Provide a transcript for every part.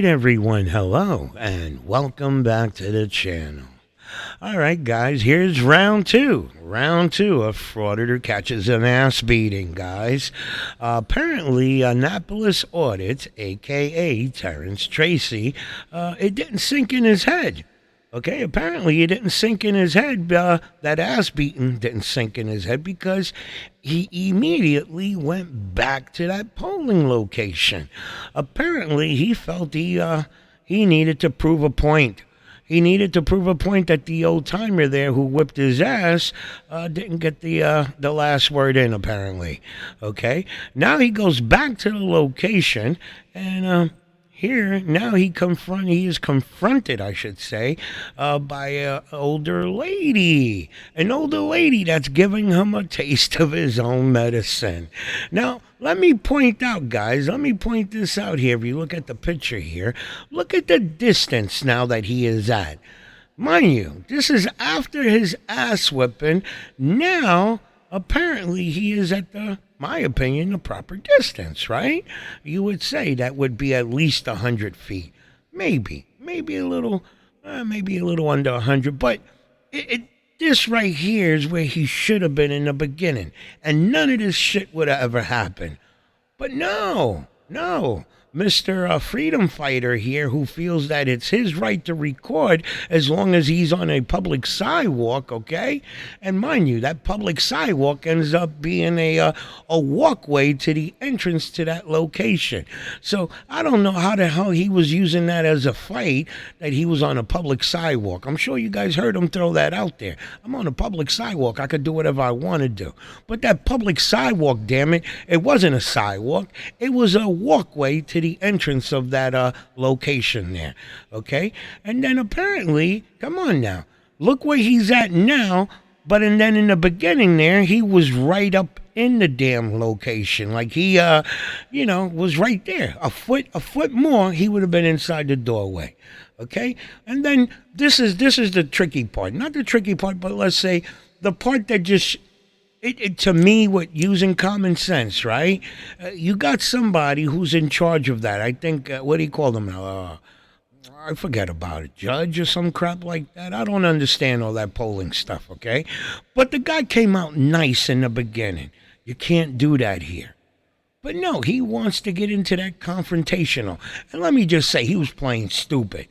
right, everyone, hello, and welcome back to the channel. All right, guys, here's round two. Round two of Frauditor catches an ass beating, guys. Apparently, Annapolis Audit, a.k.a. Terrence Tracy, it didn't sink in his head. Okay, apparently it didn't sink in his head. That ass beating didn't sink in his head because he immediately went back to that polling location. Apparently, he felt he needed to prove a point. He needed to prove a point that the old timer there who whipped his ass didn't get the last word in. Apparently, okay. Now he goes back to the location and. Here now he is confronted, I should say, by an older lady that's giving him a taste of his own medicine. Now, let me point out, guys, let me point this out here. If you look at the picture here, look at the distance now that he is at. Mind you, this is after his ass whipping. Now, apparently, he is at my opinion, the proper distance, right? You would say that would be at least 100 feet. Maybe a little under 100. But this right here is where he should have been in the beginning. And none of this shit would have ever happened. But no. Mr. Freedom Fighter here, who feels that it's his right to record as long as he's on a public sidewalk, okay? And mind you, that public sidewalk ends up being a walkway to the entrance to that location. So I don't know how the hell he was using that as a fight, that he was on a public sidewalk. I'm sure you guys heard him throw that out there. I'm on a public sidewalk. I could do whatever I want to do. But that public sidewalk, damn it, it wasn't a sidewalk. It was a walkway to the entrance of that location there, okay? And then apparently, come on now, look where he's at now, then in the beginning there, he was right up in the damn location, like he, was right there. A foot more, he would have been inside the doorway, okay? And then this is the tricky part, not the tricky part, but let's say the part that just. To me, with using common sense, right? You got somebody who's in charge of that. I think, what do you call them now? I forget about it. Judge or some crap like that. I don't understand all that polling stuff, okay? But the guy came out nice in the beginning. You can't do that here. But no, he wants to get into that confrontational. And let me just say, he was playing stupid.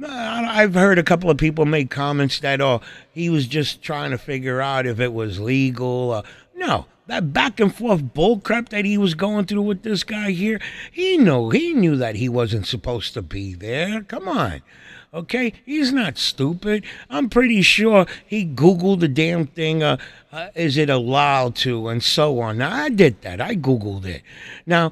I've heard a couple of people make comments that, he was just trying to figure out if it was legal. No, that back and forth bullcrap that he was going through with this guy here, he knew that he wasn't supposed to be there. Come on. Okay, he's not stupid. I'm pretty sure he Googled the damn thing, is it allowed to, and so on. Now, I did that. I Googled it. Now,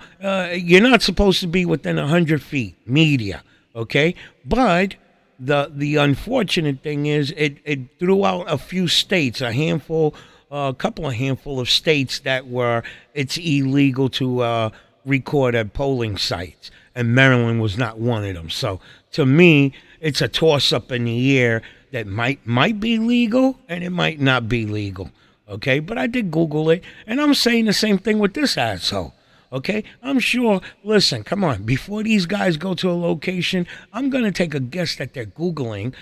you're not supposed to be within 100 feet, media, okay? But the unfortunate thing is it threw out a few states, a handful of states that it's illegal to record at polling sites, and Maryland was not one of them. So to me, it's a toss-up in the air that might be legal and it might not be legal, okay? But I did Google it, and I'm saying the same thing with this asshole, okay? I'm sure, listen, come on, before these guys go to a location, I'm going to take a guess that they're Googling,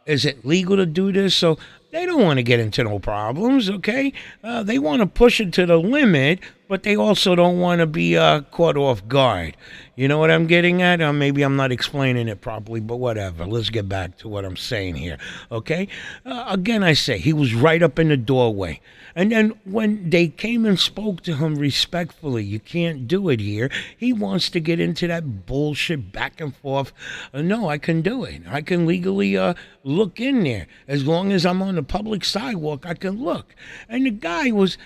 is it legal to do this? So they don't want to get into no problems, okay? They want to push it to the limit, but they also don't want to be caught off guard. You know what I'm getting at? Maybe I'm not explaining it properly, but whatever. Let's get back to what I'm saying here, okay? Again, I say, he was right up in the doorway. And then when they came and spoke to him respectfully, you can't do it here. He wants to get into that bullshit back and forth. No, I can do it. I can legally look in there. As long as I'm on the public sidewalk, I can look. And the guy was,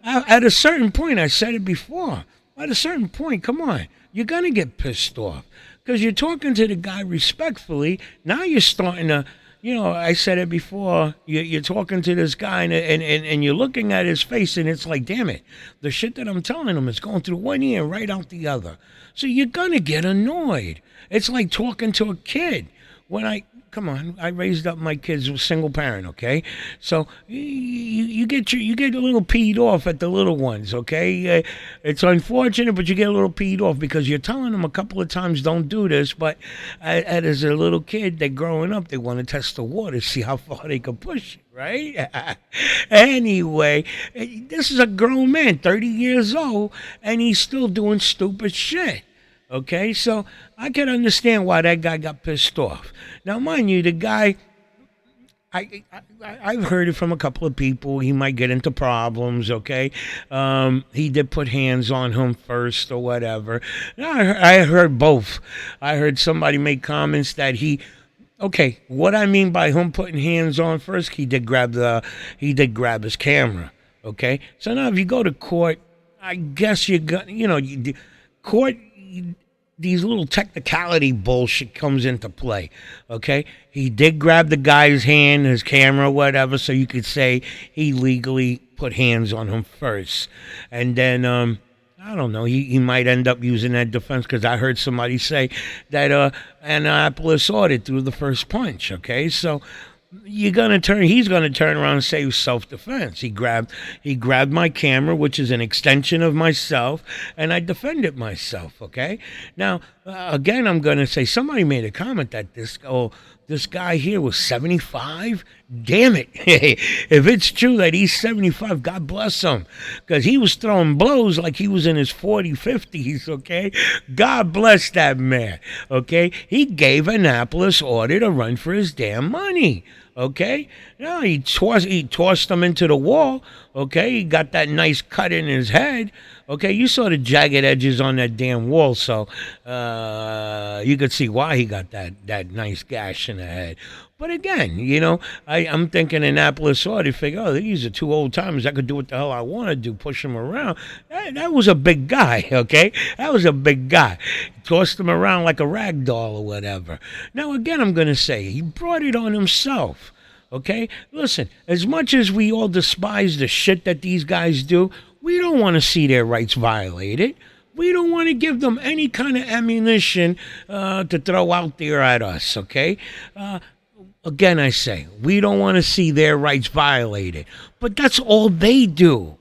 at a certain point, I said it before, at a certain point, come on, you're going to get pissed off. Because you're talking to the guy respectfully. Now you're starting to, I said it before, you're talking to this guy and you're looking at his face and it's like, damn it, the shit that I'm telling him is going through one ear and right out the other. So you're going to get annoyed. It's like talking to a kid when come on, I raised up my kids with single parent, okay? So you get a little peed off at the little ones, okay? It's unfortunate, but you get a little peed off because you're telling them a couple of times don't do this, but as a little kid, they're growing up, they want to test the water, see how far they can push it. Right? Anyway, this is a grown man, 30 years old, and he's still doing stupid shit. Okay, so I can understand why that guy got pissed off. Now, mind you, the guy, I've heard it from a couple of people. He might get into problems. Okay, he did put hands on him first or whatever. Now, I heard both. I heard somebody make comments that he. Okay, what I mean by him putting hands on first, he did grab his camera. Okay, so now if you go to court, I guess court, these little technicality bullshit comes into play. Okay, he did grab the guy's hand, his camera, whatever, so you could say he legally put hands on him first, and then I don't know. He might end up using that defense because I heard somebody say that Annapolis ordered through the first punch. Okay, so he's gonna turn around and say it was self-defense. He grabbed my camera, which is an extension of myself, and I defended myself. Okay, now again, I'm gonna say somebody made a comment that this guy here was 75. Damn it! If it's true that he's 75, God bless him, because he was throwing blows like he was in his 50s. Okay, God bless that man. Okay, he gave Annapolis order to run for his damn money. Okay, now he tossed him into the wall. Okay, he got that nice cut in his head. Okay, you saw the jagged edges on that damn wall, so you could see why he got that nice gash in the head. But again, I'm thinking Annapolis saw it. They figure, oh, these are two old timers. I could do what the hell I want to do, push him around. That was a big guy, okay? That was a big guy. Tossed him around like a rag doll or whatever. Now, again, I'm going to say, he brought it on himself, okay? Listen, as much as we all despise the shit that these guys do, we don't want to see their rights violated. We don't want to give them any kind of ammunition to throw out there at us, okay? Again, I say, we don't want to see their rights violated. But that's all they do.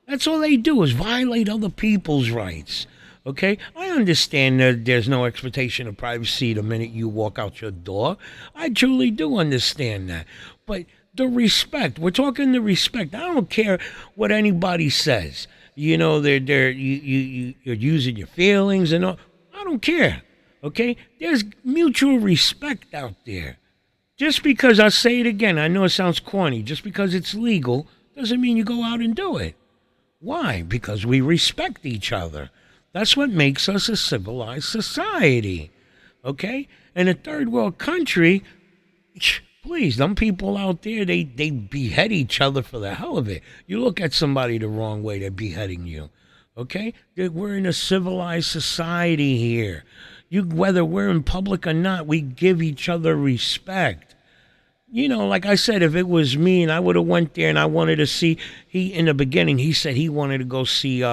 That's all they do is violate other people's rights. Okay? I understand that there's no expectation of privacy the minute you walk out your door. I truly do understand that. But the respect, we're talking the respect. I don't care what anybody says. You're using your feelings and all. I don't care. Okay? There's mutual respect out there. Just because, I'll say it again, I know it sounds corny, just because it's legal doesn't mean you go out and do it. Why? Because we respect each other. That's what makes us a civilized society. Okay? In a third world country, please, them people out there, they behead each other for the hell of it. You look at somebody the wrong way, they're beheading you. Okay? We're in a civilized society here. Whether we're in public or not, we give each other respect. Like I said, if it was me and I would have went there and I wanted to see, in the beginning, he said he wanted to go see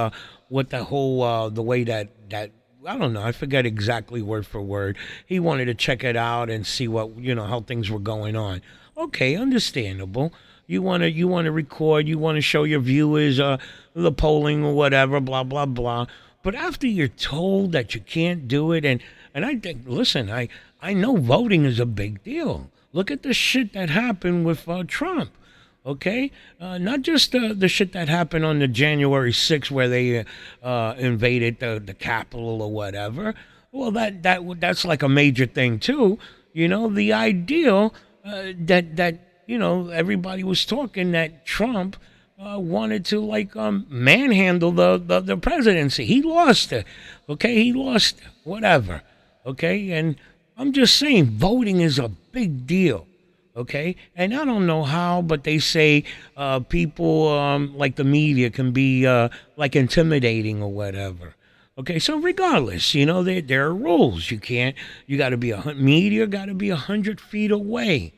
what the whole, the way that, I don't know, I forget exactly word for word. He wanted to check it out and see what, how things were going on. Okay, understandable. You want to record, you want to show your viewers the polling or whatever, blah, blah, blah. But after you're told that you can't do it, and I think, listen, I know voting is a big deal. Look at the shit that happened with Trump, okay? Not just the shit that happened on the January 6th where they invaded the Capitol or whatever. Well, that's like a major thing too. The ideal that everybody was talking that Trump wanted to manhandle the presidency. He lost it. Okay, he lost it. Whatever. Okay, and I'm just saying voting is a big deal. Okay, and I don't know how, but they say people like the media can be intimidating or whatever. Okay, so regardless, there are rules. You got to be media got to be 100 feet away.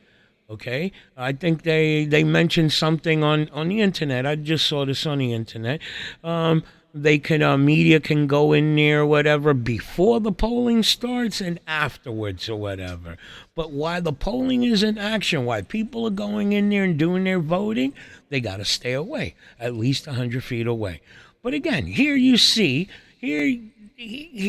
Okay, I think they mentioned something on the internet. I just saw this on the internet. they can media can go in there or whatever before the polling starts and afterwards or whatever. But while the polling is in action, while people are going in there and doing their voting, they got to stay away, at least 100 feet away. But again, here you see, here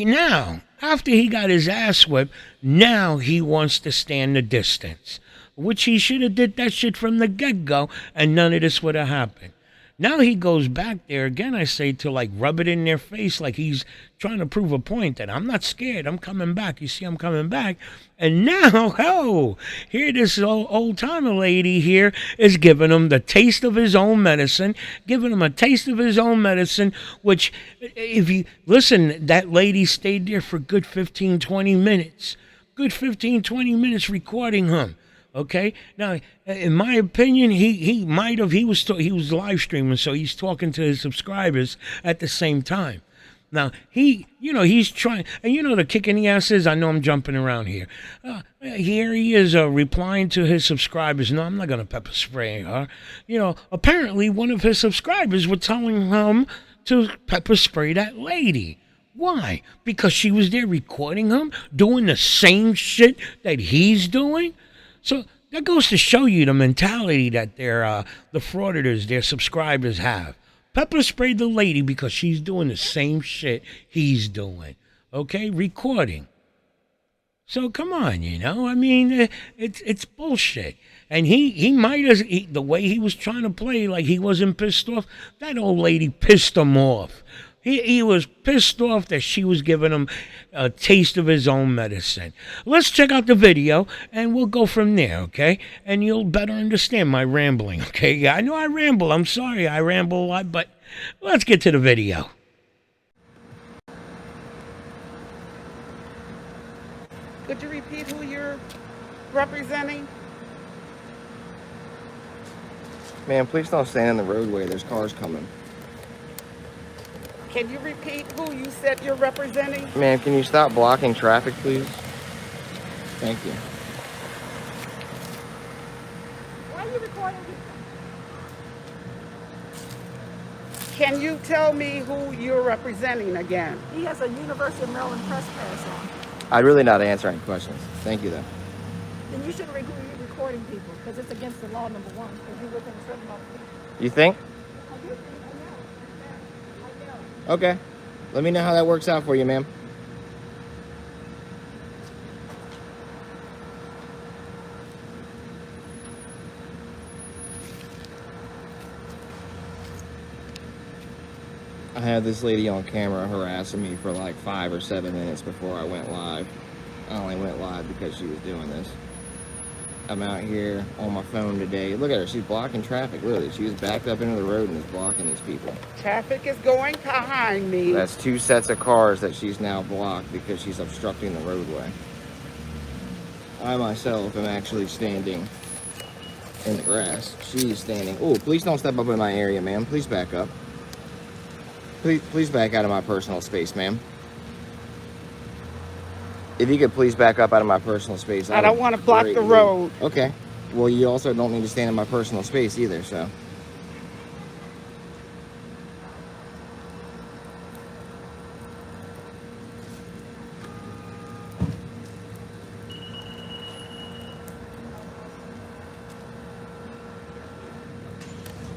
now, after he got his ass whipped, now he wants to stand the distance, which he should have did that shit from the get-go, and none of this would have happened. Now he goes back there again, I say, to like rub it in their face like he's trying to prove a point that I'm not scared. I'm coming back. You see, I'm coming back. And now, oh, here this old-timer lady here is giving him the taste of his own medicine, giving him a taste of his own medicine, which, if you listen, that lady stayed there for good 15, 20 minutes. Good 15, 20 minutes recording him. Okay. Now, in my opinion, he was live streaming, so he's talking to his subscribers at the same time. Now he's trying, and the kick in the ass is, I know I'm jumping around here. Here he is replying to his subscribers. No, I'm not gonna pepper spray her. Apparently one of his subscribers were telling him to pepper spray that lady. Why? Because she was there recording him, doing the same shit that he's doing. So that goes to show you the mentality that the frauditors, their subscribers have. Pepper sprayed the lady because she's doing the same shit he's doing. Okay? Recording. So come on, I mean, it's bullshit. And he might have, the way he was trying to play like he wasn't pissed off, that old lady pissed him off. He was pissed off that she was giving him a taste of his own medicine. Let's check out the video, and we'll go from there, okay? And you'll better understand my rambling, okay? Yeah, I know I ramble. I'm sorry I ramble a lot, but let's get to the video. Could you repeat who you're representing? Ma'am, please don't stand in the roadway. There's cars coming. Can you repeat who you said you're representing? Ma'am, can you stop blocking traffic, please? Thank you. Why are you recording people? Can you tell me who you're representing again? He has a University of Maryland press pass on. I'd really not answer any questions. Thank you, though. Then you shouldn't be recording people because it's against the law, number one. Because you're within a certain amount of people. You think? I do think, I know. Okay. Let me know how that works out for you, ma'am. I had this lady on camera harassing me for like 5 or 7 minutes before I went live. I only went live because she was doing this. I'm out here on my phone today. Look at her. She's blocking traffic. Literally, she was backed up into the road and is blocking these people. Traffic is going behind me. That's 2 sets of cars that she's now blocked because she's obstructing the roadway. I myself am actually standing in the grass. She's standing. Oh, please don't step up in my area, ma'am. Please back up. Please back out of my personal space, ma'am. If you could please back up out of my personal space. I don't want to block the road. Okay. Well, you also don't need to stand in my personal space either, so.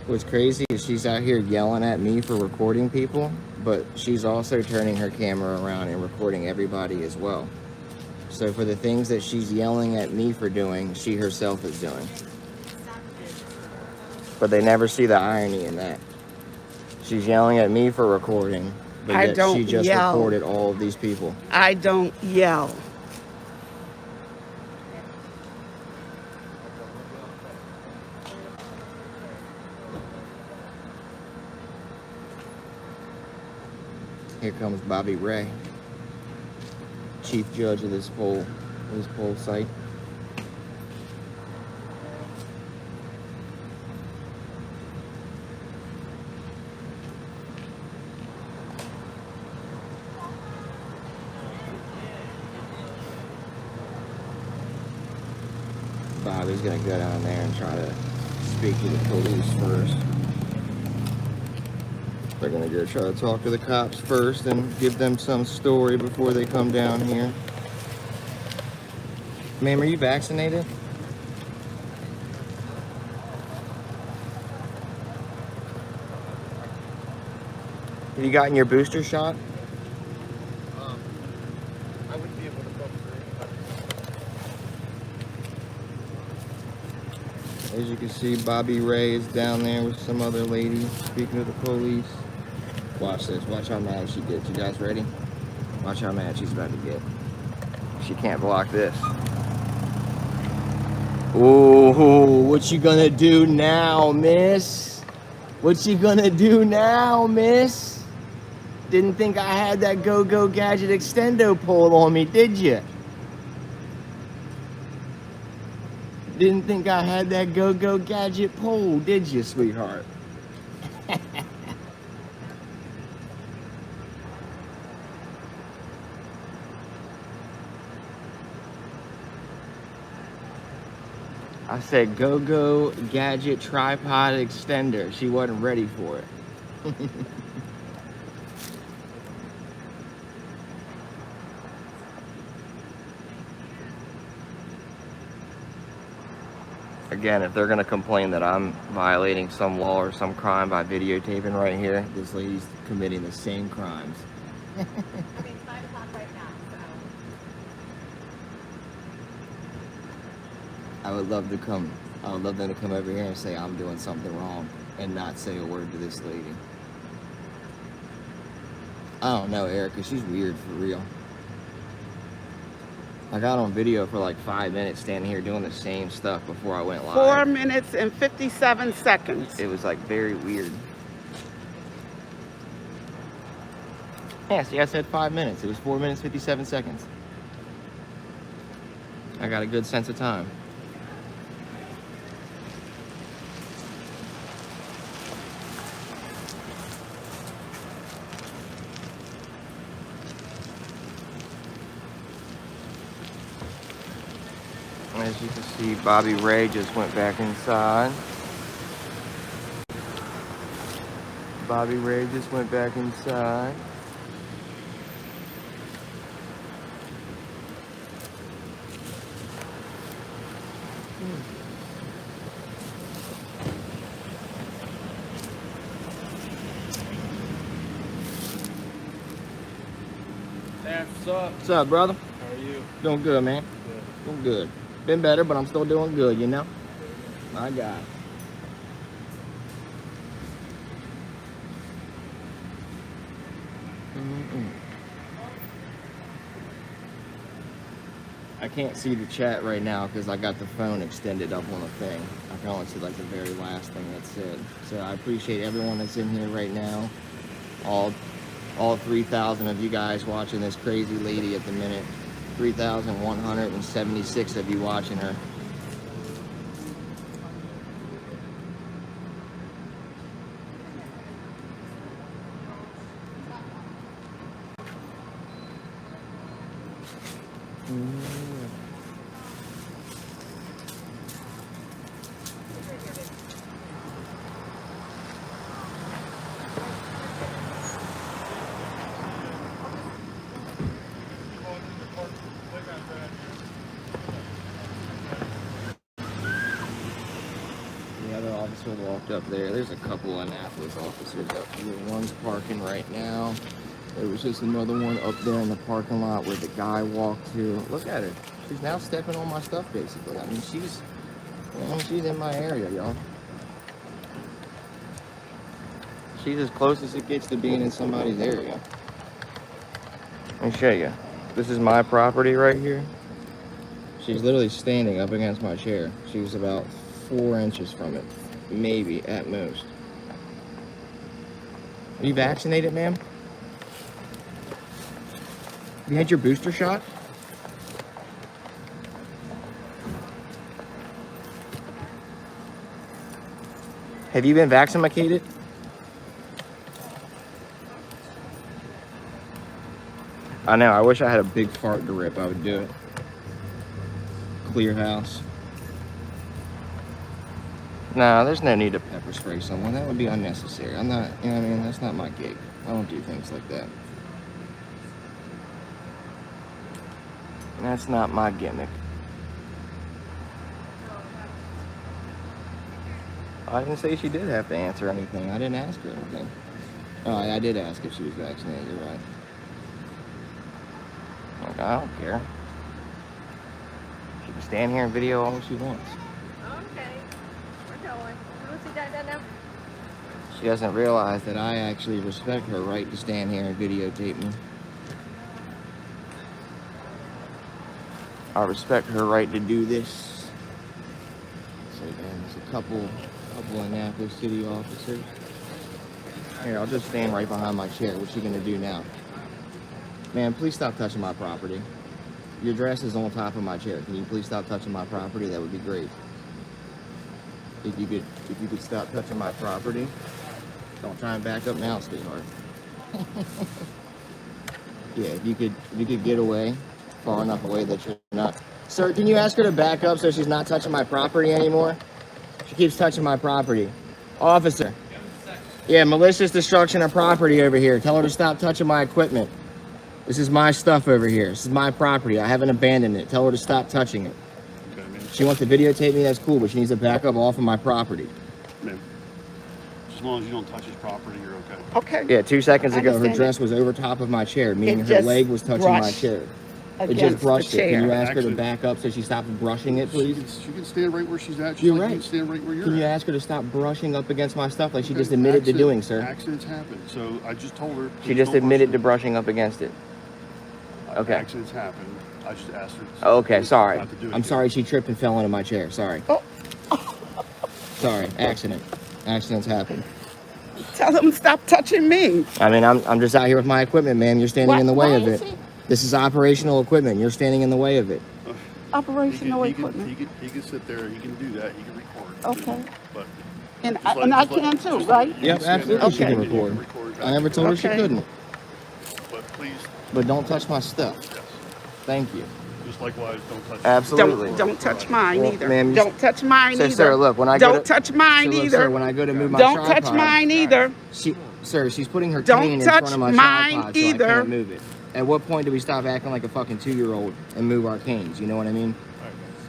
What's crazy is she's out here yelling at me for recording people, but she's also turning her camera around and recording everybody as well. So for the things that she's yelling at me for doing, she herself is doing. But they never see the irony in that. She's yelling at me for recording, but yet she just recorded all of these people. I don't yell. Here comes Bobby Ray, chief judge of this poll site. Bobby's gonna go down there and try to speak to the police first. They're gonna go try to talk to the cops first and give them some story before they come down here. Ma'am, are you vaccinated? Have you gotten your booster shot? I wouldn't be able to come through. As you can see, Bobby Ray is down there with some other lady speaking to the police. Watch this. Watch how mad she gets. You guys ready? Watch how mad she's about to get. She can't block this. Ooh, what you gonna do now, miss? What you gonna do now, miss? Didn't think I had that go-go gadget extendo pole on me, did you? Didn't think I had that go-go gadget pole, did you, sweetheart? I said go-go gadget tripod extender. She wasn't ready for it. Again, if they're gonna complain that I'm violating some law or some crime by videotaping right here, this lady's committing the same crimes. I mean, it's 5 o'clock right now, so. I would love them to come over here and say I'm doing something wrong and not say a word to this lady. I don't know, Erica, she's weird for real. I got on video for like 5 minutes standing here doing the same stuff before I went live. 4 minutes and 57 seconds. It was like very weird. Yeah, see, I said 5 minutes. It was 4 minutes, 57 seconds. I got a good sense of time. As you can see, Bobby Ray just went back inside. Bobby Ray just went back inside. Hey, what's up? What's up, brother? How are you? Doing good, man. Good. Doing good. Been better, but I'm still doing good, you know? My God. I can't see the chat right now because I got the phone extended up on a thing. I can only see like the very last thing that's said. So I appreciate everyone that's in here right now. All 3,000 of you guys watching this crazy lady at the minute. 3,176 of you watching her. The other officer walked up there. There's a couple Annapolis officers up here. One's parking right now. There was just another one up there in the parking lot where the guy walked to. Look at her. She's now stepping on my stuff, basically. I mean, she's in my area, y'all. She's as close as it gets to being in somebody's area. Let me show you. This is my property right here. She's literally standing up against my chair. She's about 4 inches from it, maybe at most. Are you vaccinated, ma'am? You had your booster shot? Have you been vaccinated? I know, I wish I had a big fart to rip, I would do it. Clear house. No, there's no need to pepper spray someone. That would be unnecessary. I'm not, you know what I mean? That's not my gig. I don't do things like that. That's not my gimmick. I didn't say she did have to answer anything. I didn't ask her anything. Oh, I did ask if she was vaccinated. You're right. Like, I don't care. She can stand here and video all she wants. Okay, we're going. What's he done now? She doesn't realize that I actually respect her right to stand here and videotape me. I respect her right to do this. So then there's a couple Annapolis City officers. Here, I'll just stand right behind my chair. What's she gonna do now? Man, please stop touching my property. Your dress is on top of my chair. Can you please stop touching my property? That would be great. If you could stop touching my property. Don't try and back up now, sweetheart. Yeah, if you could get away far enough away that you're not. Sir, can you ask her to back up so she's not touching my property anymore? She keeps touching my property. Officer. Yeah, malicious destruction of property over here. Tell her to stop touching my equipment. This is my stuff over here. This is my property. I haven't abandoned it. Tell her to stop touching it. Okay, ma'am. She wants to videotape me, that's cool, but she needs to back up off of my property. Ma'am. As long as you don't touch his property, you're okay. Okay. Yeah, 2 seconds ago, her Understand. dress was over top of my chair, meaning It her just leg was touching my brushed chair. It Against just brushed the it. Can you chair. ask her to Actually- back up so she stops brushing it, please? She can stand right where she's at. Just You're like right. You can stand right where you're Can you at. ask her to stop brushing up against my stuff like she Okay, just admitted to doing, sir? Accidents happen. So I just told her. She please just don't admitted to brush brushing up against it. it. Okay. Accidents happen. I just asked her. Oh, okay, sorry. not to do it I'm again. sorry she tripped and fell into my chair. Sorry. Oh. Sorry, accident. Accidents happen. Tell him to stop touching me. I mean, I'm just out here with my equipment, ma'am. You're standing Why- in the way why of is it. he- This is operational equipment. You're standing in the way of it. Operational He equipment. can sit there. He can do that. He can record. Okay. But And just I, like- and I just like- can too, just right? like- Yep, just stand there absolutely she and can you record. back I never told her she Okay. couldn't. But please, But don't touch my stuff. yes. Thank you. Just likewise, don't touch. Absolutely. Don't touch mine Well, either. ma'am, you- Don't touch mine So, either. sir, look, when I go Don't to- touch mine So look, either. sir, when I go to move my Don't tripod, touch mine either. Sir, she's putting her Don't cane in touch front of my mine tripod so either. I can't move it. At what point do we stop acting like a fucking 2-year-old and move our canes? You know what I mean?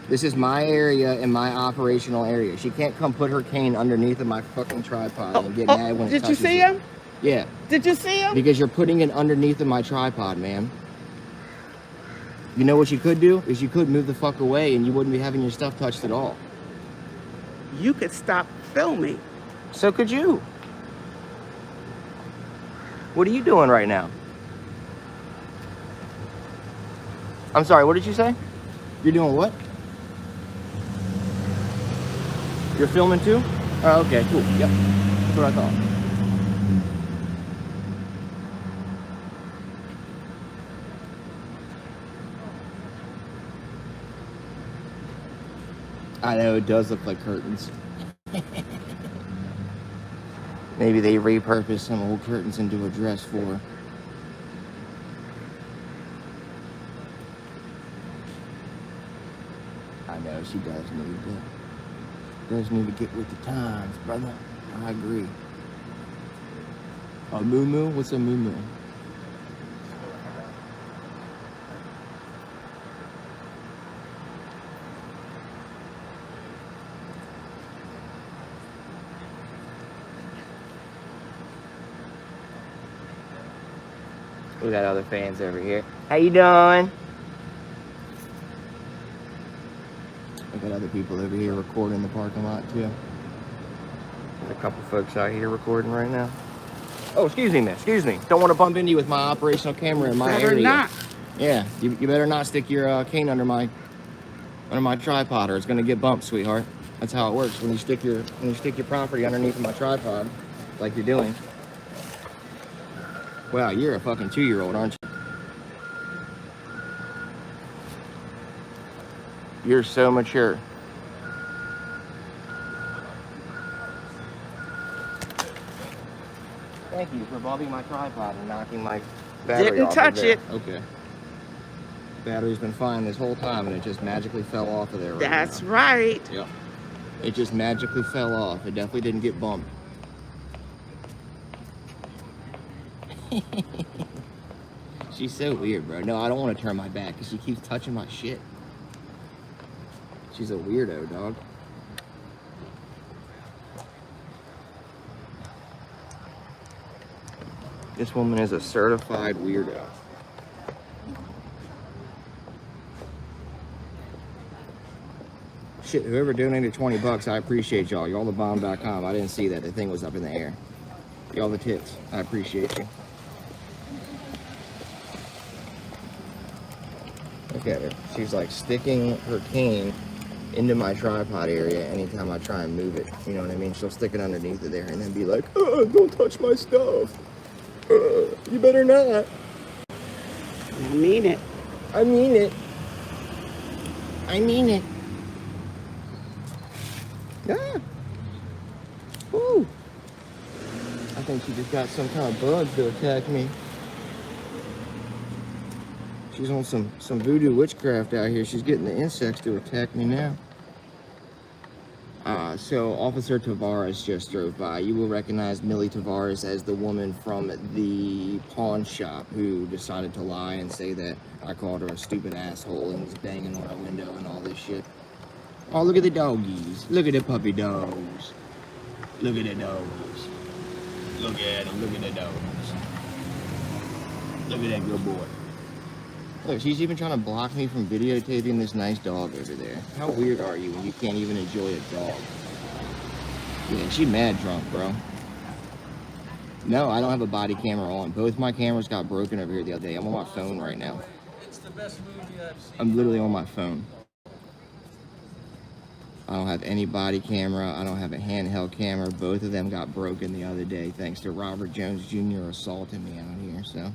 This is my area and my operational area. She can't come put her cane underneath of my fucking tripod and get mad when it Did you touches see it. him? Yeah, Did you see him? because you're putting it underneath of my tripod, ma'am. You know what you could do? Is you could move the fuck away and you wouldn't be having your stuff touched at all. You could stop filming. So could you. What are you doing right now? I'm sorry, what did you say? You're doing what? You're filming too? Oh, okay, cool. Yep. That's what I thought. I know, it does look like curtains. Maybe they repurposed some old curtains into a dress for her. I know, she does need to get with the times, brother. I agree. A moo-moo? What's a moo-moo? We got other fans over here. How you doing? We got other people over here recording the parking lot too. There's a couple folks out here recording right now. Oh, excuse me, man. Excuse me. Don't want to bump into you with my operational camera in my Better area. not. Yeah, you better not stick your cane under my tripod, or it's gonna get bumped, sweetheart. That's how it works. When you stick your property underneath my tripod, like you're doing. Wow, you're a fucking 2-year-old, aren't you? You're so mature. Thank you for bumping my tripod and knocking my battery Didn't off touch of there. it. Okay. Battery's been fine this whole time and it just magically fell off of there right That's now. right. Yep. It just magically fell off. It definitely didn't get bumped. She's so weird, bro. No, I don't want to turn my back because she keeps touching my shit. She's a weirdo, dog. This woman is a certified weirdo. Shit, whoever donated 20 bucks, I appreciate y'all. Y'all the bomb.com. I didn't see that. The thing was up in the air. Y'all the tits. I appreciate you. Look at her. She's like sticking her cane into my tripod area anytime I try and move it. You know what I mean? She'll stick it underneath it there and then be like, oh, don't touch my stuff. You better not. I mean it. I mean it. I mean it. Ah. Ooh. I think she just got some kind of bug to attack me. She's on some voodoo witchcraft out here. She's getting the insects to attack me now. So Officer Tavares just drove by. You will recognize Millie Tavares as the woman from the pawn shop who decided to lie and say that I called her a stupid asshole and was banging on her window and all this shit. Oh, look at the doggies. Look at the puppy dogs. Look at the dogs. Look at them. Look at the dogs. Look at that good boy. Look, she's even trying to block me from videotaping this nice dog over there. How weird are you when you can't even enjoy a dog? Yeah, she mad drunk, bro. No, I don't have a body camera on. Both my cameras got broken over here the other day. I'm on my phone right now. It's the best movie I've seen. I'm literally on my phone. I don't have any body camera. I don't have a handheld camera. Both of them got broken the other day thanks to Robert Jones Jr. assaulting me out here, so.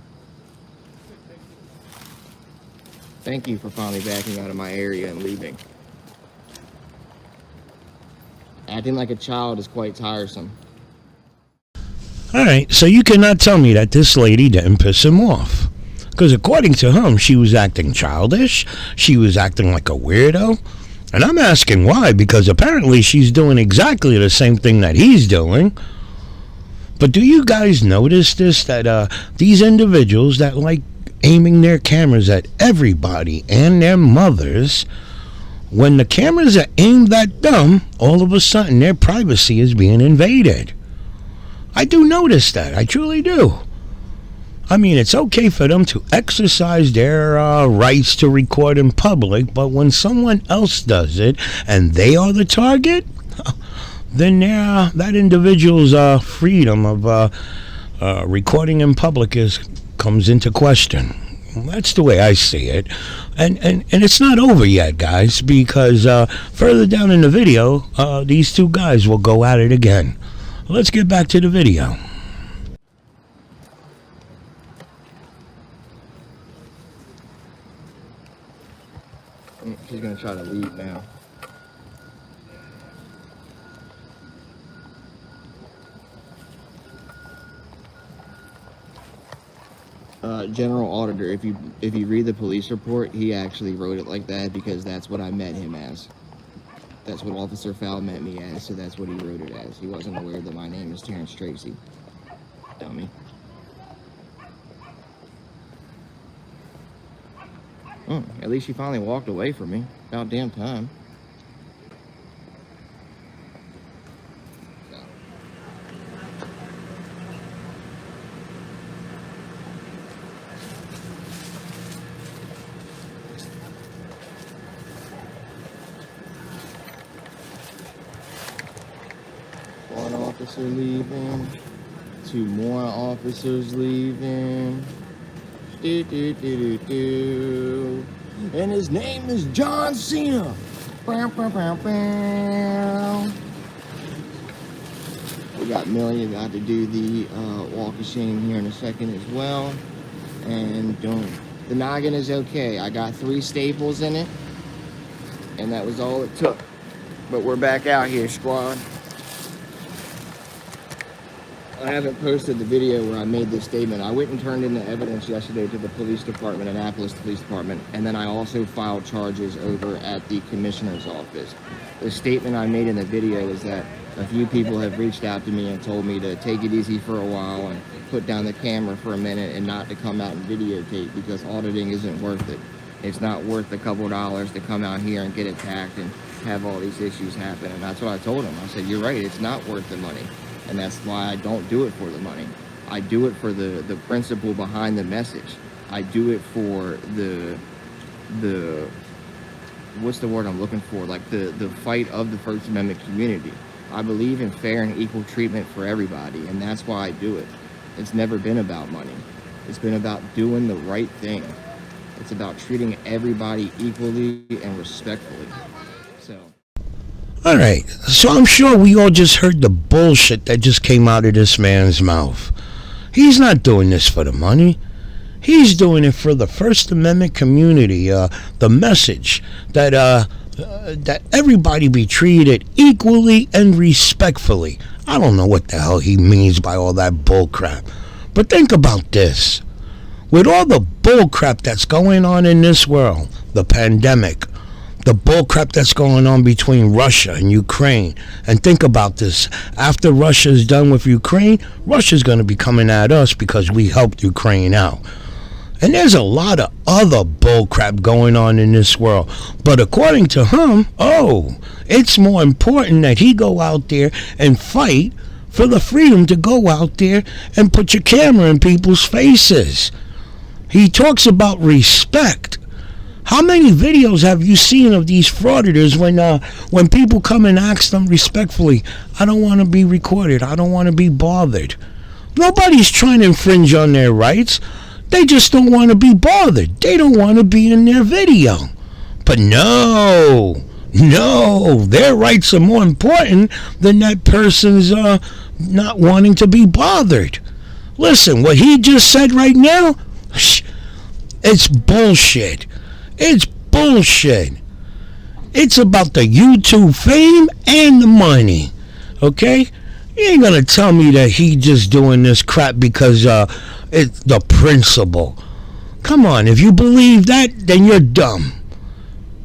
Thank you for finally backing out of my area and leaving. Acting like a child is quite tiresome. All right, so you cannot tell me that this lady didn't piss him off. Because according to him, she was acting childish. She was acting like a weirdo. And I'm asking why, because apparently she's doing exactly the same thing that he's doing. But do you guys notice this, that these individuals that like aiming their cameras at everybody and their mothers, when the cameras are aimed at them, all of a sudden their privacy is being invaded? I do notice that. I truly do. I mean, it's okay for them to exercise their rights to record in public, but when someone else does it and they are the target, then that individual's freedom of recording in public comes into question. That's the way I see it. And it's not over yet, guys, because further down in the video, these two guys will go at it again. Let's get back to the video. She's gonna try to leave now. General Auditor, if you read the police report, he actually wrote it like that because that's what I met him as. That's what Officer Fowl met me as, so that's what he wrote it as. He wasn't aware that my name is Terrence Tracy. Dummy. At least she finally walked away from me. About damn time. One officer leaving. Two more officers leaving. And his name is John Cena. Bow, bow, bow, bow. We got Millie about to do the walk of shame here in a second as well. And boom. The noggin is okay. I got 3 staples in it. And that was all it took. But we're back out here, squad. I haven't posted the video where I made this statement. I went and turned in the evidence yesterday to the police department, Annapolis Police Department, and then I also filed charges over at the commissioner's office. The statement I made in the video is that a few people have reached out to me and told me to take it easy for a while and put down the camera for a minute and not to come out and videotape because auditing isn't worth it. It's not worth a couple dollars to come out here and get attacked and have all these issues happen. And that's what I told him. I said, you're right, it's not worth the money. And that's why I don't do it for the money. I do it for the principle behind the message. I do it for the what's the word I'm looking for? Like the fight of the First Amendment community. I believe in fair and equal treatment for everybody, and that's why I do it. It's never been about money. It's been about doing the right thing. It's about treating everybody equally and respectfully. So. All right, so I'm sure we all just heard the bullshit that just came out of this man's mouth. He's not doing this for the money. He's doing it for the First Amendment community. The message that that everybody be treated equally and respectfully. I don't know what the hell he means by all that bull crap. But think about this. With all the bull crap that's going on in this world, the pandemic, the bull crap that's going on between Russia and Ukraine. And think about this. After Russia's done with Ukraine, Russia's going to be coming at us because we helped Ukraine out. And there's a lot of other bull crap going on in this world. But according to him, it's more important that he go out there and fight for the freedom to go out there and put your camera in people's faces. He talks about respect. How many videos have you seen of these frauditors when people come and ask them respectfully, I don't want to be recorded, I don't want to be bothered. Nobody's trying to infringe on their rights. They just don't want to be bothered. They don't want to be in their video. But no, their rights are more important than that person's not wanting to be bothered. Listen, what he just said right now, it's bullshit. It's bullshit. It's about the YouTube fame and the money. Okay? You ain't gonna tell me that he just doing this crap because it's the principle. Come on, if you believe that, then you're dumb.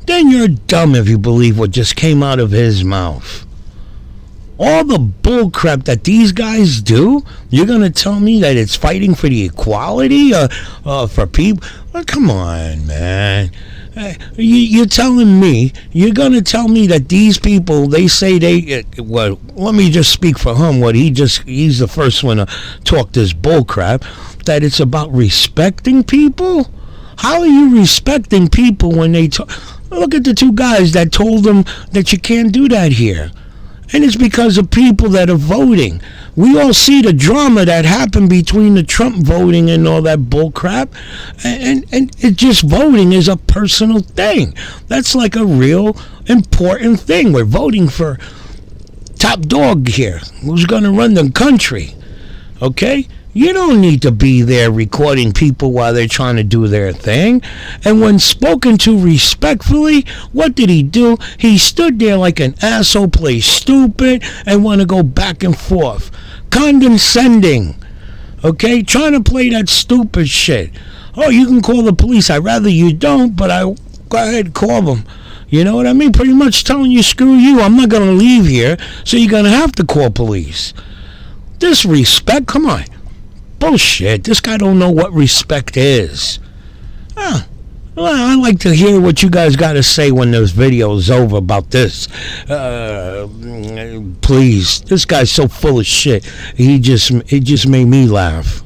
Then you're dumb if you believe what just came out of his mouth. All the bull crap that these guys do, you're gonna tell me that it's fighting for the equality for people? Well, come on, man. You're telling me, you're gonna tell me that these people, they say well, let me just speak for him. He's the first one to talk this bull crap, that it's about respecting people. How are you respecting people when they talk? Look at the two guys that told them that you can't do that here. And it's because of people that are voting. We all see the drama that happened between the Trump voting and all that bull crap. And it just, voting is a personal thing. That's like a real important thing. We're voting for top dog here, who's going to run the country. Okay? You don't need to be there recording people while they're trying to do their thing. And when spoken to respectfully, what did he do? He stood there like an asshole, play stupid, and want to go back and forth. Condescending. Okay? Trying to play that stupid shit. Oh, you can call the police. I'd rather you don't, but go ahead, call them. You know what I mean? Pretty much telling you, screw you, I'm not going to leave here, so you're going to have to call police. Disrespect? Come on. Bullshit. This guy don't know what respect is. Well, I like to hear what you guys got to say when this video is over about this. Please. This guy's so full of shit. It just made me laugh.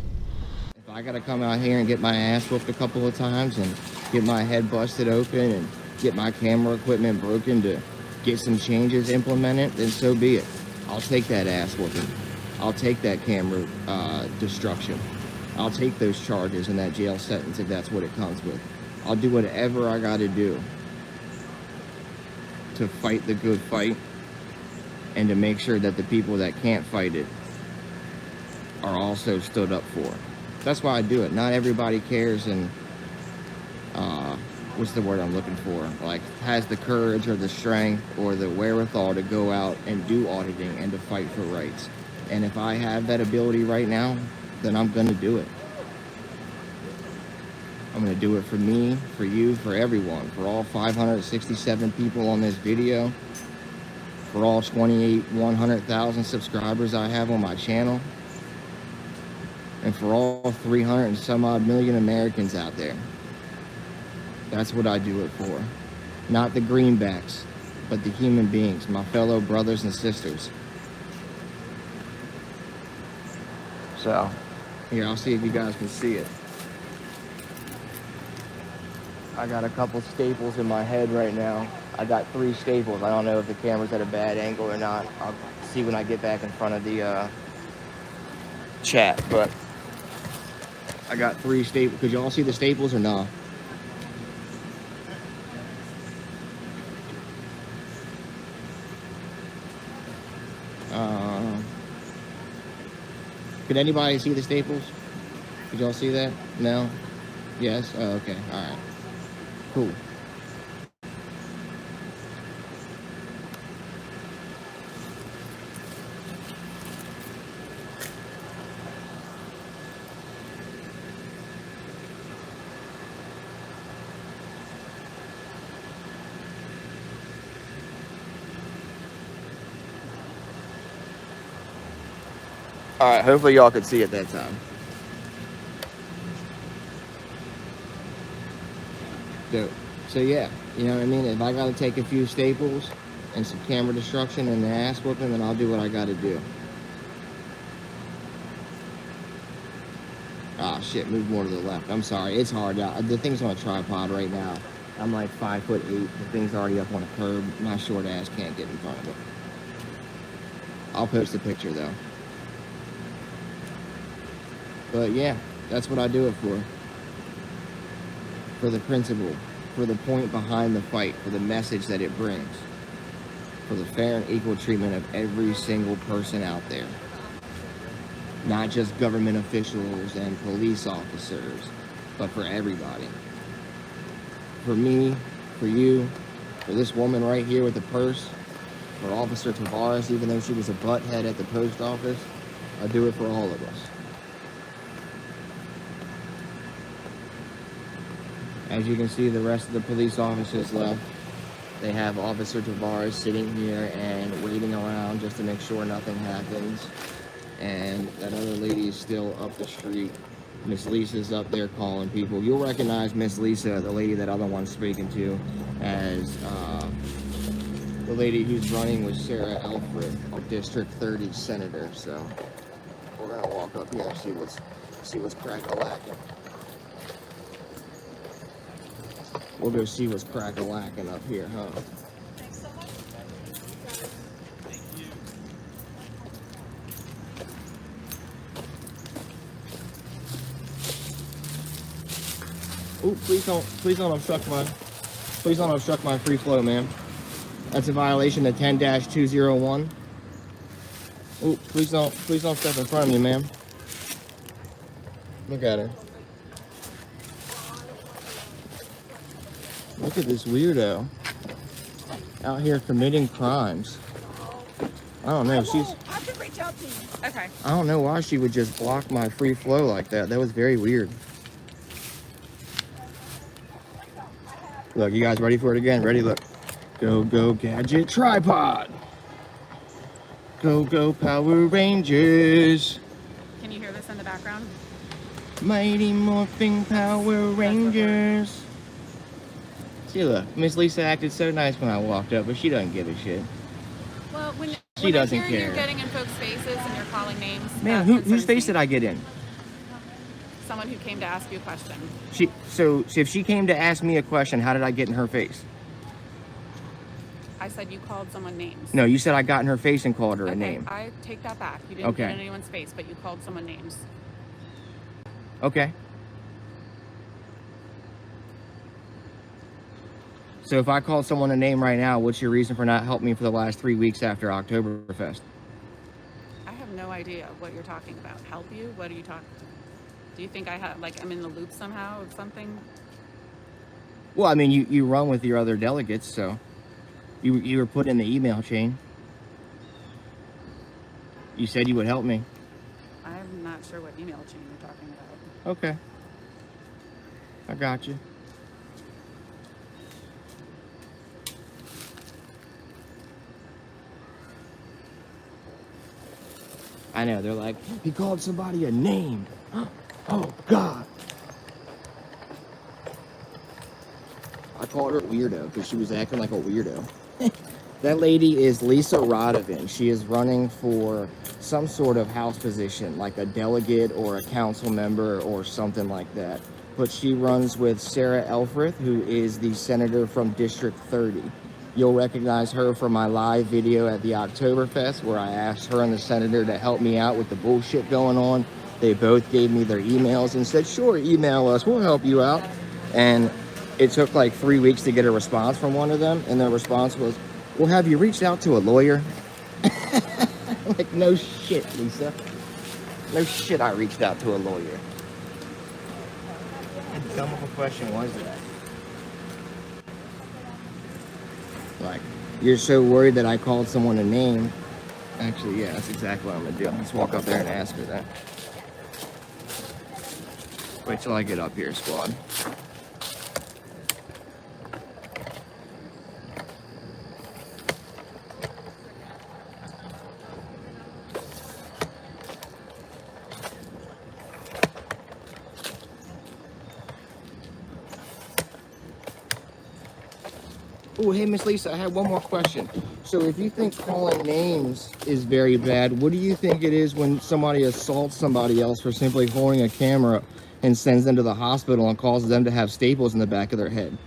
If I got to come out here and get my ass whooped a couple of times and get my head busted open and get my camera equipment broken to get some changes implemented, then so be it. I'll take that ass whooping. I'll take that camera destruction. I'll take those charges and that jail sentence if that's what it comes with. I'll do whatever I got to do to fight the good fight and to make sure that the people that can't fight it are also stood up for. That's why I do it. Not everybody cares and what's the word I'm looking for? Like, has the courage or the strength or the wherewithal to go out and do auditing and to fight for rights. And if I have that ability right now, then I'm gonna do it. I'm gonna do it for me, for you, for everyone, for all 567 people on this video, for all 100,000 subscribers I have on my channel, and for all 300 and some odd million Americans out there. That's what I do it for. Not the greenbacks, but the human beings, my fellow brothers and sisters. So, here, I'll see if you guys can see it. I got a couple staples in my head right now. I got 3 staples. I don't know if the camera's at a bad angle or not. I'll see when I get back in front of the chat, but I got 3 staples. Could y'all see the staples or no? Could anybody see the staples? Could y'all see that? No? Yes? Oh, okay. All right. Cool. All right, hopefully y'all could see it that time. So yeah, you know what I mean? If I gotta take a few staples and some camera destruction and an ass whooping, then I'll do what I gotta do. Ah, shit, move more to the left. I'm sorry, it's hard. The thing's on a tripod right now. I'm like 5'8". The thing's already up on a curb. My short ass can't get in front of it. I'll post a picture though. But yeah, that's what I do it for. For the principle, for the point behind the fight, for the message that it brings, for the fair and equal treatment of every single person out there. Not just government officials and police officers, but for everybody. For me, for you, for this woman right here with the purse, for Officer Tavares, even though she was a butthead at the post office, I do it for all of us. As you can see, the rest of the police officers left. They have Officer Tavares sitting here and waiting around just to make sure nothing happens. And that other lady is still up the street. Miss Lisa's up there calling people. You'll recognize Miss Lisa, the lady that other one's speaking to, as the lady who's running with Sarah Alfred, District 30 Senator. So we're gonna walk up here and see what's crack-a-lacking. We'll go see what's crack-a-lacking up here, huh? Thanks so much. Thank you. Oh, please don't obstruct my free flow, ma'am. That's a violation of 10-201. Oh, please don't step in front of me, ma'am. Look at her. Look at this weirdo out here committing crimes. I don't know. I can reach out to you. Okay. I don't know why she would just block my free flow like that. That was very weird. Look, you guys ready for it again? Ready? Look. Go, go, gadget tripod. Go, go, Power Rangers. Can you hear this in the background? Mighty Morphing Power Rangers. See, look, Miss Lisa acted so nice when I walked up, but she doesn't give a shit. Well, when She doesn't I hear care. You're getting in folks' faces and you're calling names. Man, that whose concerns face me. did I get in? Someone who came to ask you a question. So if she came to ask me a question, how did I get in her face? I said you called someone names. No, you said I got in her face and called her a Okay, name. I take that back. You didn't Okay. get in anyone's face, but you called someone names. Okay. So if I called someone a name right now, what's your reason for not helping me for the last 3 weeks after Oktoberfest? I have no idea what you're talking about. Help you? What are you talking? Do you think I'm in the loop somehow of something? Well, I mean, you run with your other delegates, so you were put in the email chain. You said you would help me. I'm not sure what email chain you're talking about. Okay. I got you. I know, they're like, he called somebody a name. Oh, God. I called her weirdo because she was acting like a weirdo. That lady is Lisa Radovan. She is running for some sort of House position, like a delegate or a council member or something like that. But she runs with Sarah Elfreth, who is the senator from District 30. You'll recognize her from my live video at the Oktoberfest, where I asked her and the senator to help me out with the bullshit going on. They both gave me their emails and said, sure, email us, we'll help you out. And it took like 3 weeks to get a response from one of them, and their response was, well, have you reached out to a lawyer? Like, no shit, Lisa. No shit I reached out to a lawyer. How dumb of a question was that? Like, you're so worried that I called someone a name. Actually, yeah, that's exactly what I'm gonna do. Let's walk up there and ask her that. Wait till I get up here, squad. Oh, hey, Miss Lisa, I had one more question. So if you think calling names is very bad, what do you think it is when somebody assaults somebody else for simply holding a camera and sends them to the hospital and causes them to have staples in the back of their head?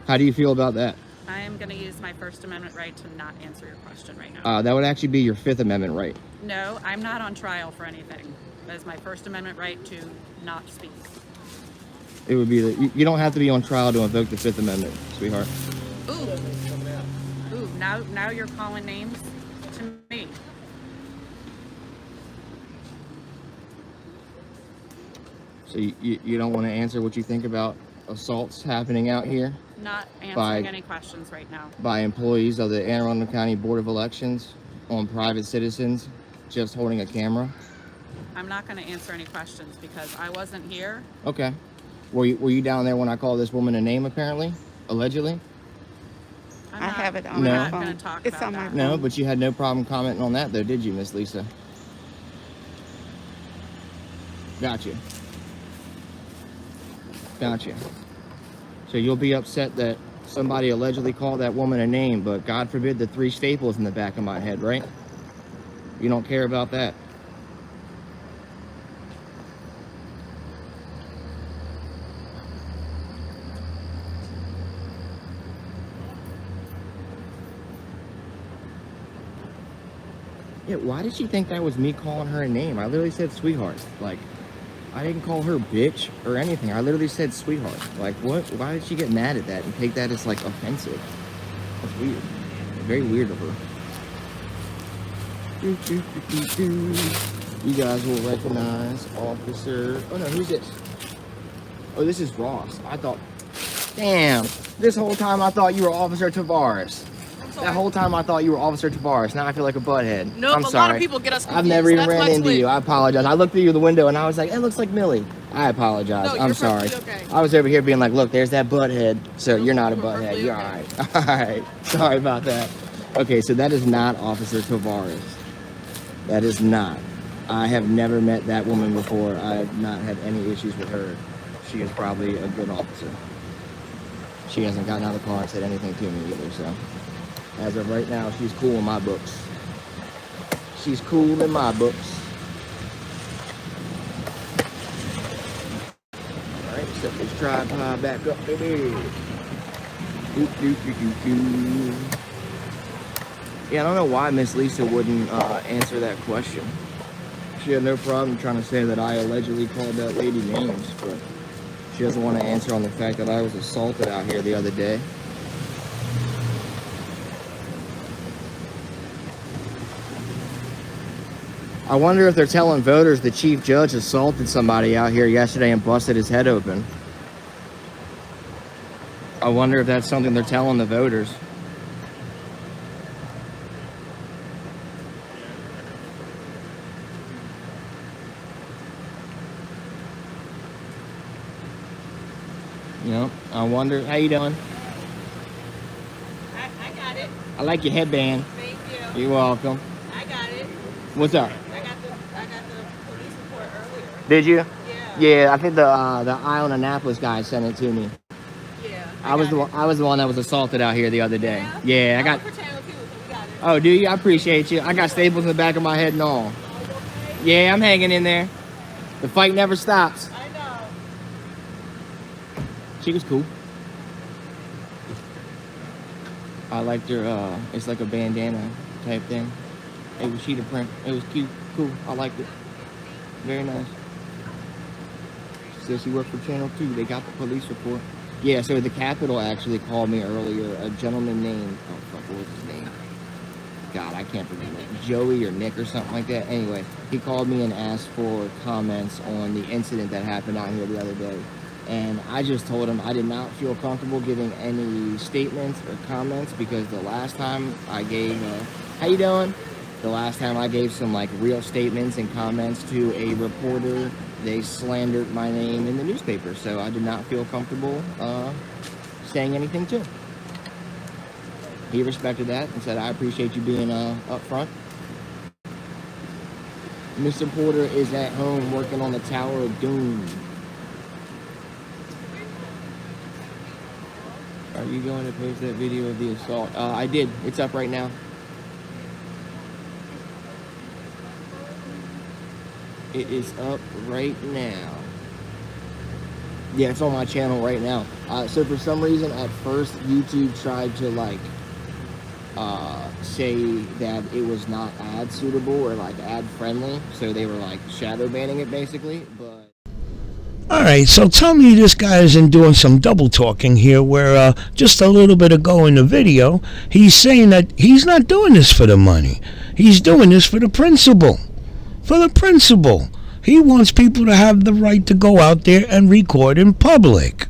How do you feel about that? I am going to use my First Amendment right to not answer your question right now. That would actually be your Fifth Amendment right. No, I'm not on trial for anything. That is my First Amendment right to not speak. It would be you don't have to be on trial to invoke the Fifth Amendment, sweetheart. Ooh, now you're calling names to me. So you don't want to answer what you think about assaults happening out here? Not answering any questions right now. By employees of the Anne Arundel County Board of Elections on private citizens just holding a camera? I'm not going to answer any questions because I wasn't here. Okay. Were you down there when I called this woman a name, apparently? Allegedly? I have it on I'm No. my not phone. going to talk It's about on my that. phone. No, but you had no problem commenting on that, though, did you, Miss Lisa? Gotcha. So you'll be upset that somebody allegedly called that woman a name, but God forbid the 3 staples in the back of my head, right? You don't care about that. Yeah, why did she think that was me calling her a name? I literally said sweetheart. Like, I didn't call her bitch or anything. I literally said sweetheart. Like, what? Why did she get mad at that and take that as, like, offensive? That's weird. Very weird of her. You guys will recognize Officer... Oh, no, who's this? Oh, this is Ross. I thought... Damn. This whole time I thought you were Officer Tavares. That whole time I thought you were Officer Tavares. Now I feel like a butthead. Nope, I'm a sorry. lot of people get us confused. I've never even That's ran my into twin. you. I apologize. I looked through the window and I was like, it looks like Millie. I apologize. No, you're I'm sorry. perfectly okay. I was over here being like, look, there's that butthead. So you're not a You're butthead. perfectly You're okay. alright. Alright. Sorry about that. Okay, so that is not Officer Tavares. That is not. I have never met that woman before. I have not had any issues with her. She is probably a good officer. She hasn't gotten out of the car and said anything to me either, so. As of right now, she's cool in my books. She's cool in my books. Alright, set this tripod back up, baby. Yeah, I don't know why Miss Lisa wouldn't answer that question. She had no problem trying to say that I allegedly called that lady names, but she doesn't want to answer on the fact that I was assaulted out here the other day. I wonder if they're telling voters the chief judge assaulted somebody out here yesterday and busted his head open. I wonder if that's something they're telling the voters. I wonder. How you doing? I got it. I like your headband. Thank you. You're welcome. I got it. What's up? I got the police report earlier. Did you? Yeah. Yeah, I think the Isle Annapolis guy sent it to me. Yeah. I was the one that was assaulted out here the other day. Yeah, I got. For channel 2, so we got it. Oh, do you? I appreciate you. I got staples in the back of my head and all. Yeah, I'm hanging in there. The fight never stops. I know. She was cool. I liked her. It's like a bandana type thing. It was cheetah print. It was cute, cool. I liked it. Very nice. She said she worked for Channel 2. They got the police report. Yeah, so the Capitol actually called me earlier. A gentleman named, oh fuck, what was his name? God, I can't remember. Joey or Nick or something like that. Anyway, he called me and asked for comments on the incident that happened out here the other day. And I just told him I did not feel comfortable giving any statements or comments because the last time I gave, how you doing? The last time I gave some like real statements and comments to a reporter, they slandered my name in the newspaper. So I did not feel comfortable saying anything to him. He respected that and said, I appreciate you being up front. Mr. Porter is at home working on the Tower of Doom. Are you going to post that video of the assault? I did. It's up right now. It is up right now. Yeah, it's on my channel right now. So for some reason, at first, YouTube tried to like say that it was not ad suitable or like ad friendly. So they were like shadow banning it basically, but. All right, so tell me this guy isn't doing some double talking here where just a little bit ago in the video, he's saying that he's not doing this for the money. He's doing this for the principle. For the principle. He wants people to have the right to go out there and record in public.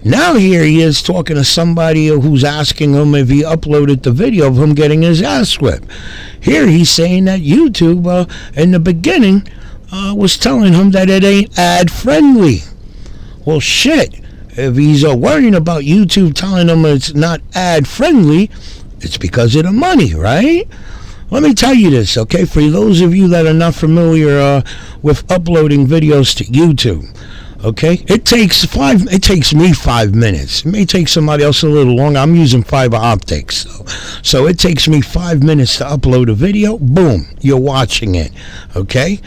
Now here he is talking to somebody who's asking him if he uploaded the video of him getting his ass whipped. Here he's saying that YouTube, in the beginning, was telling him that it ain't ad friendly. Well, shit. If he's worrying about YouTube telling him it's not ad friendly, it's because of the money, right? Let me tell you this, okay? For those of you that are not familiar with uploading videos to YouTube, okay? It takes me 5 minutes. It may take somebody else a little longer. I'm using fiber optics. So it takes me 5 minutes to upload a video. Boom, you're watching it, okay?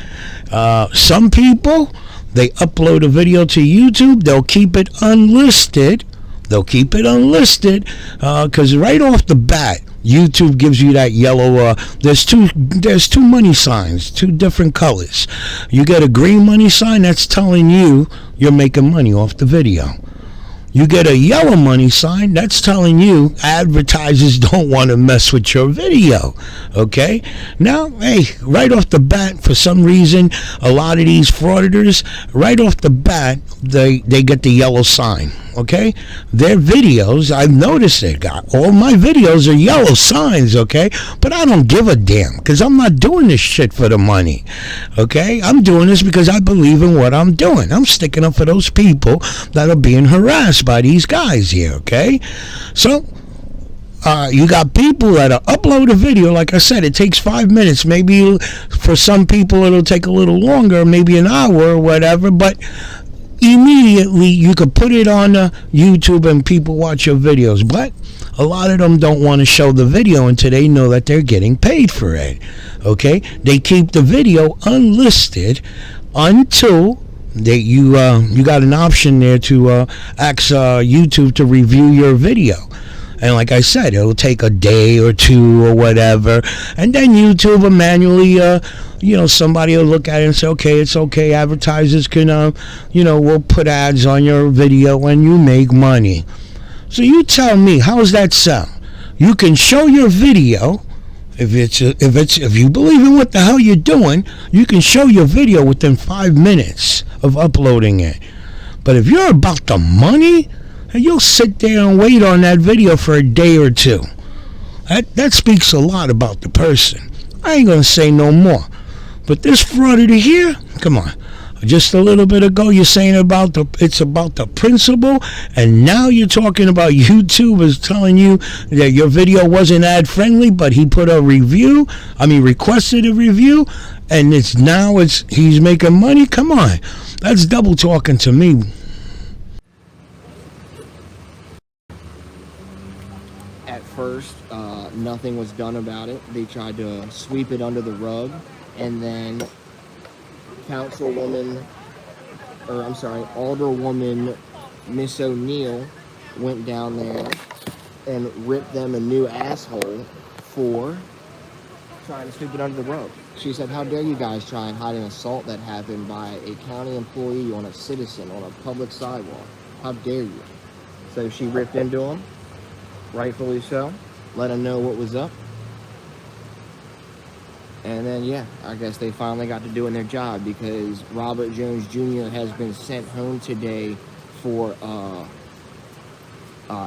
Some people, they upload a video to YouTube. They'll keep it unlisted. Because right off the bat, YouTube gives you that yellow, there's two money signs, two different colors. You get a green money sign, that's telling you you're making money off the video. You get a yellow money sign, that's telling you advertisers don't want to mess with your video, okay? Now, hey, right off the bat, for some reason, a lot of these frauditors, right off the bat, they get the yellow sign, okay? Their videos, I've noticed it, all my videos are yellow signs, okay? But I don't give a damn, because I'm not doing this shit for the money, okay? I'm doing this because I believe in what I'm doing. I'm sticking up for those people that are being harassed by these guys here, okay? So you got people that upload a video. Like I said, it takes 5 minutes. Maybe for some people it'll take a little longer, maybe an hour or whatever, but immediately you could put it on YouTube and people watch your videos. But a lot of them don't want to show the video until they know that they're getting paid for it, okay? They keep the video unlisted until you got an option there to ask YouTube to review your video. And like I said, it'll take a day or two or whatever. And then YouTube will manually, somebody will look at it and say, okay, it's okay. Advertisers can, we'll put ads on your video and you make money. So you tell me, how's that sound? You can show your video. If you believe in what the hell you're doing, you can show your video within 5 minutes of uploading it. But if you're about the money, you'll sit there and wait on that video for a day or two. That speaks a lot about the person. I ain't gonna say no more. But this frauditor here, come on. Just a little bit ago, you're saying it's about the principle, and now you're talking about YouTube is telling you that your video wasn't ad friendly, but he put a review. I mean, requested a review, and he's making money. Come on, that's double talking to me. At first, nothing was done about it. They tried to sweep it under the rug, and then Alderwoman Miss O'Neill went down there and ripped them a new asshole for trying to sweep it under the rug. She said, "How dare you guys try and hide an assault that happened by a county employee on a citizen on a public sidewalk? How dare you?" So she ripped into him, rightfully so, let him know what was up. And then, yeah, I guess they finally got to doing their job, because Robert Jones Jr. has been sent home today for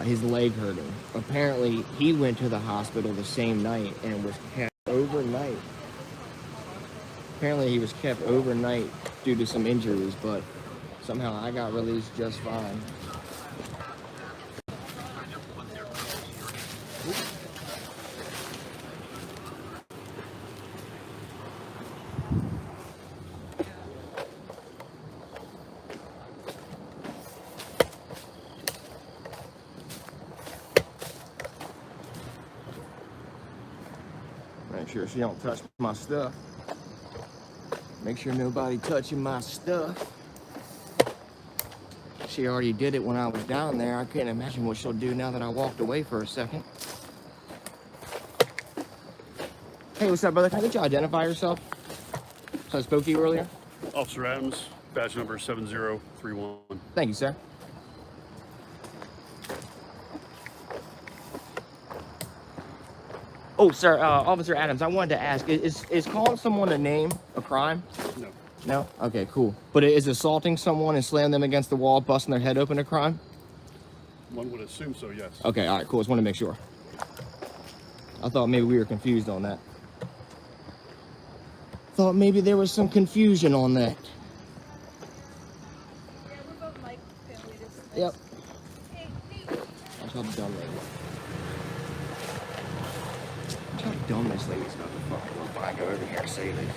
his leg hurting. Apparently, he went to the hospital the same night and was kept overnight. Apparently, he was kept overnight due to some injuries, but somehow I got released just fine. Make sure she don't touch my stuff. Make sure nobody touching my stuff. She already did it when I was down there. I can't imagine what she'll do now that I walked away for a second. Hey, what's up, brother? Can I get you to identify yourself? So I spoke to you earlier? Officer Adams, badge number 7031. Thank you, sir. Oh, sir, Officer Adams, I wanted to ask, is calling someone a name a crime? No. No? Okay, cool. But is assaulting someone and slamming them against the wall, busting their head open a crime? One would assume so, yes. Okay, all right, cool. Just want to make sure. I thought maybe we were confused on that. Thought maybe there was some confusion on that. Yeah, we're both like family. Yep. Hey. That's how dumb lady. That's how dumb this lady's about to fucking look when I go over here and say this.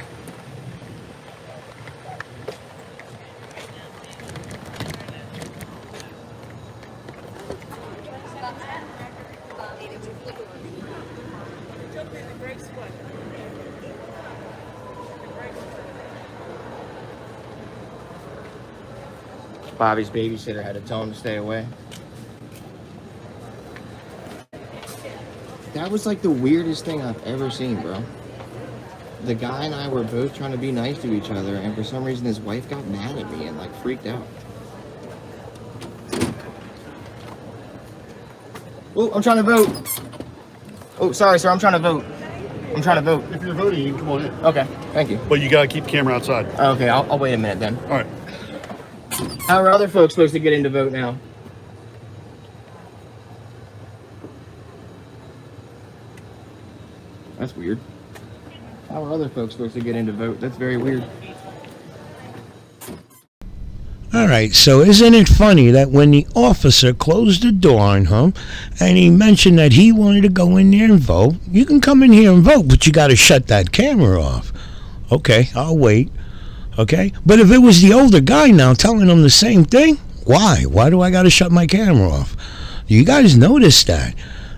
Bobby's babysitter had to tell him to stay away. That was like the weirdest thing I've ever seen, bro. The guy and I were both trying to be nice to each other, and for some reason his wife got mad at me and like freaked out. Oh, I'm trying to vote. Oh, sorry, sir, I'm trying to vote. I'm trying to vote. If you're voting, you can come on in. Okay, thank you. But you gotta keep the camera outside. Okay, I'll wait a minute then. All right. How are other folks supposed to get in to vote now? That's weird. How are other folks supposed to get in to vote? That's very weird. All right, so isn't it funny that when the officer closed the door on him and he mentioned that he wanted to go in there and vote, you can come in here and vote, but you got to shut that camera off. Okay, I'll wait. Okay, but if it was the older guy now telling him the same thing, why? Why do I got to shut my camera off? You guys notice that?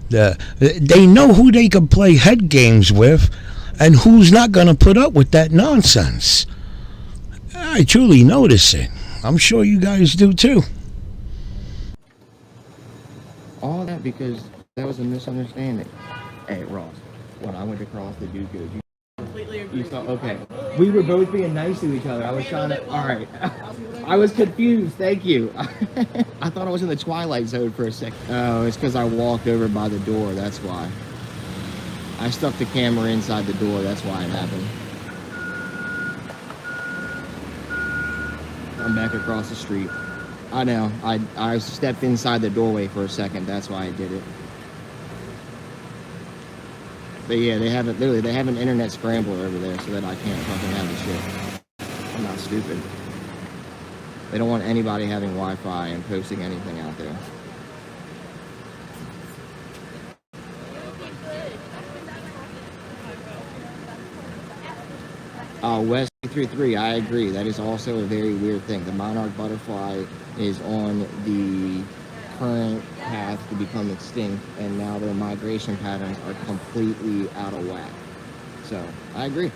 They know who they can play head games with and who's not going to put up with that nonsense. I truly notice it. I'm sure you guys do too. All that because that was a misunderstanding. Hey, Ross, when I went across the dude goes, you thought, okay. We were both being nice to each other. I was trying to, all right. I was confused, thank you. I thought I was in the Twilight Zone for a second. Oh, it's because I walked over by the door, that's why. I stuck the camera inside the door, that's why it happened. I'm back across the street. I know, I stepped inside the doorway for a second, that's why I did it. But yeah, they have an internet scrambler over there so that I can't fucking have the shit. I'm not stupid. They don't want anybody having Wi-Fi and posting anything out there. West 333, I agree. That is also a very weird thing. The monarch butterfly is on the current path to become extinct, and now their migration patterns are completely out of whack. So, I agree.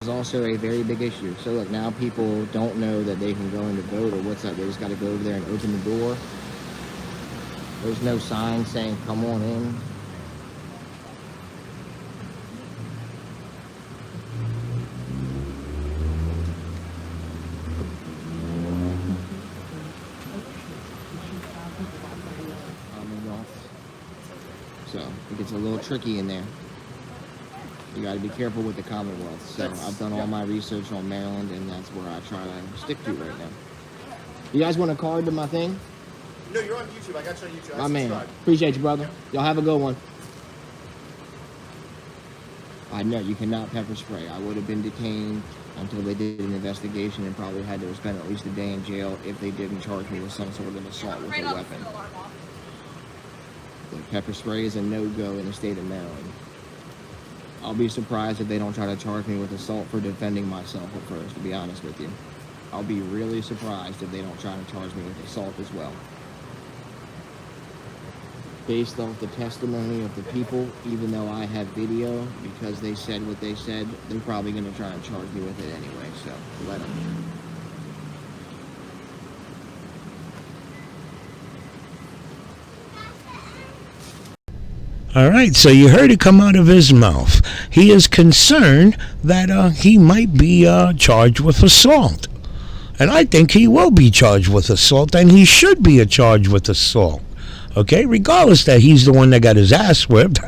It's also a very big issue. So look, now people don't know that they can go in to vote or what's up. They just got to go over there and open the door. There's no sign saying, come on in. So it gets a little tricky in there. You got to be careful with the Commonwealth. So I've done all my research on Maryland, and that's where I try to stick to right now. You guys want a card to my thing? No, you're on YouTube. I got you on YouTube. My man. Appreciate you, brother. Y'all have a good one. I know you cannot pepper spray. I would have been detained until they did an investigation and probably had to spend at least a day in jail if they didn't charge me with some sort of an assault with a weapon. The pepper spray is a no-go in the state of Maryland. I'll be surprised if they don't try to charge me with assault for defending myself at first, to be honest with you. I'll be really surprised if they don't try to charge me with assault as well. Based off the testimony of the people, even though I have video, because they said what they said, they're probably going to try and charge me with it anyway, so let them. All right, so you heard it come out of his mouth. He is concerned that he might be charged with assault. And I think he will be charged with assault, and he should be charged with assault. Okay, regardless that he's the one that got his ass whipped,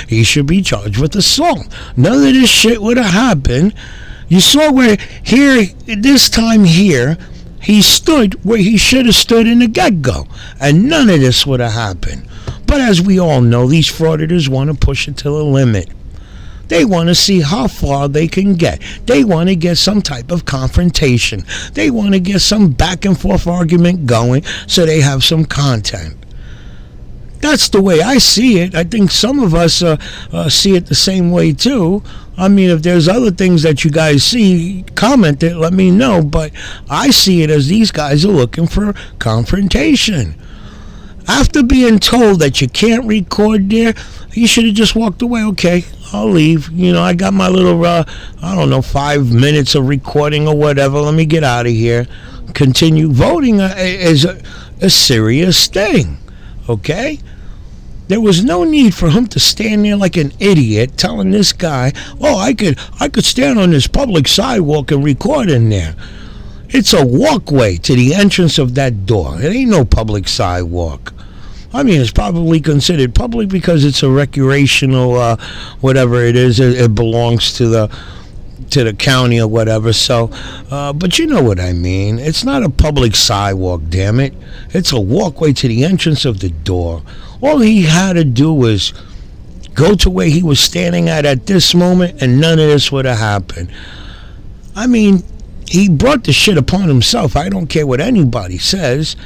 he should be charged with assault. None of this shit would have happened. You saw where here, this time here, he stood where he should have stood in the get-go, and none of this would have happened. But as we all know, these frauditors want to push it to the limit. They want to see how far they can get. They want to get some type of confrontation. They want to get some back and forth argument going so they have some content. That's the way I see it. I think some of us see it the same way too. I mean, if there's other things that you guys see, comment it, let me know. But I see it as these guys are looking for confrontation. After being told that you can't record there, you should have just walked away. Okay, I'll leave. You know, I got my little, I don't know, 5 minutes of recording or whatever. Let me get out of here. Continue. Voting is a serious thing, okay? There was no need for him to stand there like an idiot telling this guy, oh, I could stand on this public sidewalk and record in there. It's a walkway to the entrance of that door. It ain't no public sidewalk. I mean, it's probably considered public because it's a recreational, whatever it is. It belongs to the county or whatever. So, but you know what I mean. It's not a public sidewalk, damn it. It's a walkway to the entrance of the door. All he had to do was go to where he was standing at this moment, and none of this would have happened. I mean, he brought the shit upon himself. I don't care what anybody says.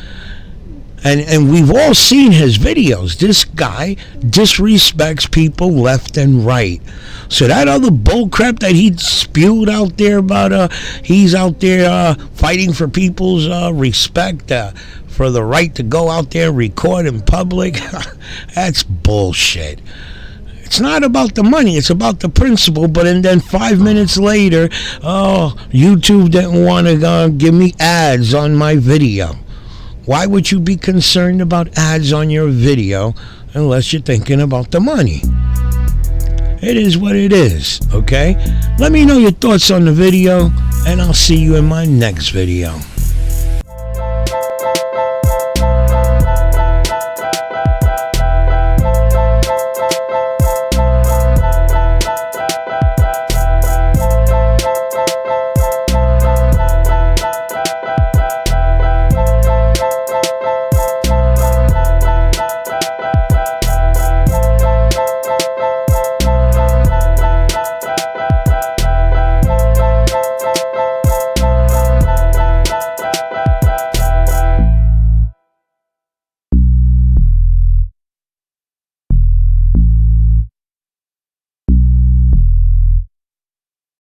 And we've all seen his videos. This guy disrespects people left and right. So that other bullcrap that he spewed out there about he's out there fighting for people's respect, for the right to go out there and record in public, that's bullshit. It's not about the money, it's about the principle. But and then 5 minutes later, oh, YouTube didn't want to give me ads on my video. Why would you be concerned about ads on your video unless you're thinking about the money? It is what it is, okay? Let me know your thoughts on the video, and I'll see you in my next video.